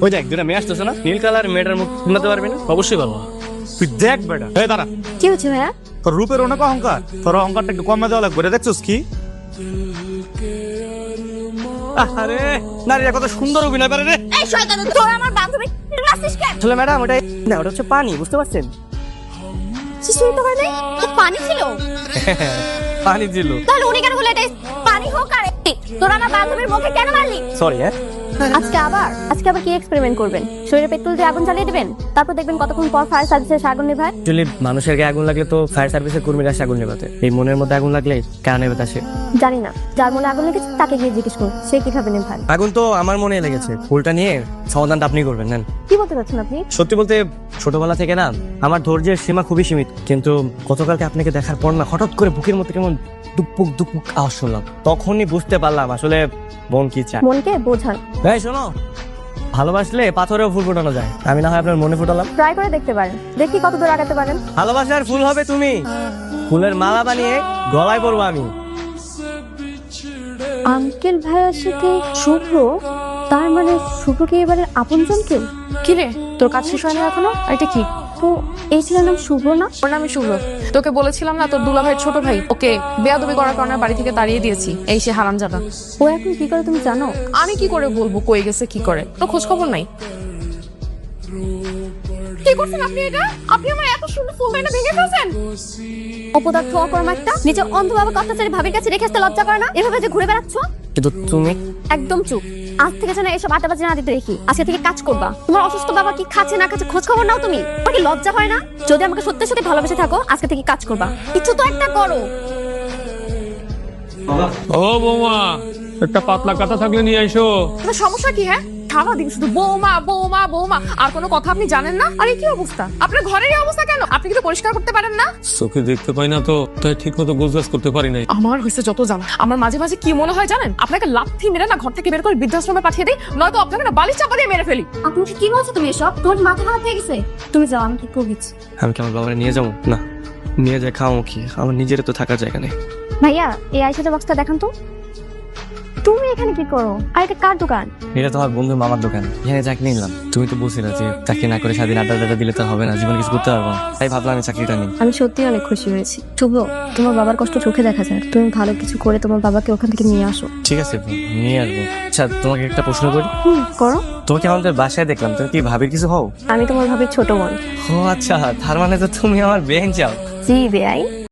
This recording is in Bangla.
ওই দেখ দুটা মেয়ে আসতেছে না, নীল কালার মেয়েটার মুখ শোনাতে পারবি না? অবশ্যই পারবো। তুই দেখ বেটা, এই দাঁড়া। কি হচ্ছে ভাইয়া? তোর রূপের অনেক অহংকার, তোর অহংকারটা একটু কমে দেওয়া লাগবে। দেখছিস কি? আরে নারীরা কত সুন্দর অভিনয় পারে রে। এই শয়তান, তোর আমার বান্ধবী নাচিস কেন? আসলে ম্যাডাম ওটা না, ওটা হচ্ছে পানি, বুঝতে পারছেন? শিশুই তো হয় নাই, তো পানি ছিল। পানি ছিল। তাহলে উনি কেন বলে এটা পানি হোক আর তোর আমার বান্ধবীর মুখে কেন মারলি? সরি। হ্যাঁ আজকে আবার কি এক্সপেরিমেন্ট করবেন? শরীরে পেট্রোল দিয়ে আগুন জ্বালিয়ে দিবেন, তারপর দেখবেন কতক্ষণ পর ফায়ার সার্ভিসের আগুন নেভায়। অ্যাকচুয়ালি মানুষের গায়ে আগুন লাগলে তো ফায়ার সার্ভিসের কর্মীরা আসে আগুন নেভাতে। এই মনের মধ্যে আগুন লাগলে কারা নেভাতে আসে? জানি না, যার মনে আগুন লেগেছে তাকে গিয়ে জিজ্ঞেস করুন, সে কিভাবে নেভায়। আগুন তো আমার মনে লেগেছে, ফুলটা নিয়ে সমাধানটা আপনি করবেন। নেন। কি বলতে চাচ্ছেন আপনি? সত্যি বলতে ছোটবেলা থেকে না আমার ধৈর্যের সীমা খুবই সীমিত, কিন্তু গতকালকে আপনাকে দেখার পর না হঠাৎ করে বুকের মধ্যে কেমন দুপুক দুপুক আওয়াজ শুনলাম, তখনই বুঝতে পারলাম আসলে মন কি চায়। মনকে বোঝান। এই শোনো, ভালোবাসলে পাথরেও ফুল ফোটানো যায়। আমি না হয় আপনার মনে ফোটালাম। ট্রাই করে দেখতে পারেন, দেখি কত দূর আগাতে পারেন। ভালোবাসার ফুল হবে তুমি, ফুলের মালা বানিয়ে গলায় পরবো আমি। আঙ্কেল ভাইয়ার সাথে শুভ্র, তার মানে শুভ্রকে এবারে আপনজন কেউ? কি রে, তোর কাজ শেষ হয়নি এখনো? আর এটা কি? তো এই ছেলের নাম শুভ্র না? ওর নামই শুভ্র। তোকে বলেছিলাম না তোর দুলা ভাইয়ের ছোট ভাই, ওকে বেয়াদবি করার কারণে বাড়ি থেকে তাড়িয়ে দিয়েছি। এই সে হারামজাদা। ও এখন কি করে তুমি জানো? আমি কি করে বলবো কই গেছে কি করে? তো খোঁজ খবর নাই। কি করছেন আপনি এটা? আপনি আমার এত সুন্দর ফুলদানিটা ভেঙে ফেলছেন। অপদার্থ অকর্মা একটা, নিজে অন্ধ বাবা অত্যাচারী ভাবির কাছে রেখে আসতে লজ্জা করে না? এভাবে যে ঘুরে বেড়াচ্ছ। কিন্তু তুমি একদম চুপ। আজ থেকে যেন এসব আড্ডাবাজি না দিতে দেখি। আজকে থেকে কাজ করবা। তোমার অসুস্থ বাবা কি খাচ্ছে না খাচ্ছে খোঁজ খবর নাও তুমি। তোমার কি লজ্জা হয় না? যদি আমাকে সত্যি সত্যি ভালোবেসে থাকো, আজকে থেকে কাজ করবা। কিছু তো একটা করো। ও বৌমা, একটা পাতলা কাঁথা থাকলে নিয়ে আইসো। তোমার সমস্যা কি? হ্যাঁ, সারাদিন শুধু বৌমা বৌমা বৌমা, আর কোনো কথা আপনি জানেন না? আরে কি অবস্থা আপনার ঘরের? এই অবস্থা কেন? আপনি কিন্তু পরিষ্কার করতে পারেন না? চোখে দেখতে পাই না তো, তাই ঠিক মতো গোছগাছ করতে পারি নাই। আমার হয়েছে যত জ্বালা। আমার মাঝে মাঝে কি মনে হয় জানেন? আপনাকে লাথি মেরে না ঘর থেকে বের করে বৃদ্ধাশ্রমে পাঠিয়ে দিই, নয়তো আপনাকে না বালিশ চাপা দিয়ে মেরে ফেলি। আপনি কি বলছো তুমি এসব? তোমার মাথা খারাপ হয়ে গেছে? তুমি যাও, আমি ঠিক করে দিচ্ছি। আমি কি আমার বাবারে নিয়ে যাবো? না, নিয়ে যাই খাওয়া কি? আমার নিজের তো থাকার জায়গা নেই। ভাইয়া, এই আইসাটা বক্সটা দেখান তো। তুমি এখানে কি করো? আর এটা কার দোকান? এটা তোমার বন্ধু মামার দোকান, এখানে চাকরি নিলাম। তুমি তো বলছিলে যে চাকরি না করে স্বাধীন আড্ডা টাড্ডা দিলে তো হবে না, জীবনে কিছু করতে পারবো না, তাই ভাবলাম আমি চাকরিটা নিই। আমি সত্যি অনেক খুশি হয়েছি। শুভ, তোমার বাবার কষ্ট চোখে দেখা যায়। তুমি ভালো কিছু করে তোমার বাবাকে ওখান থেকে নিয়ে আসো। ঠিক আছে, নিয়ে আসবো। আচ্ছা, তোমাকে একটা প্রশ্ন করি। করো। তোমাকে আমাদের বাসায় দেখলাম, তুমি কি ভাবির কিছু হও? আমি তোমার ভাবির ছোট বোন। ও আচ্ছা, তার মানে তো তুমি আমার বেহেন চাও। জি বেআই।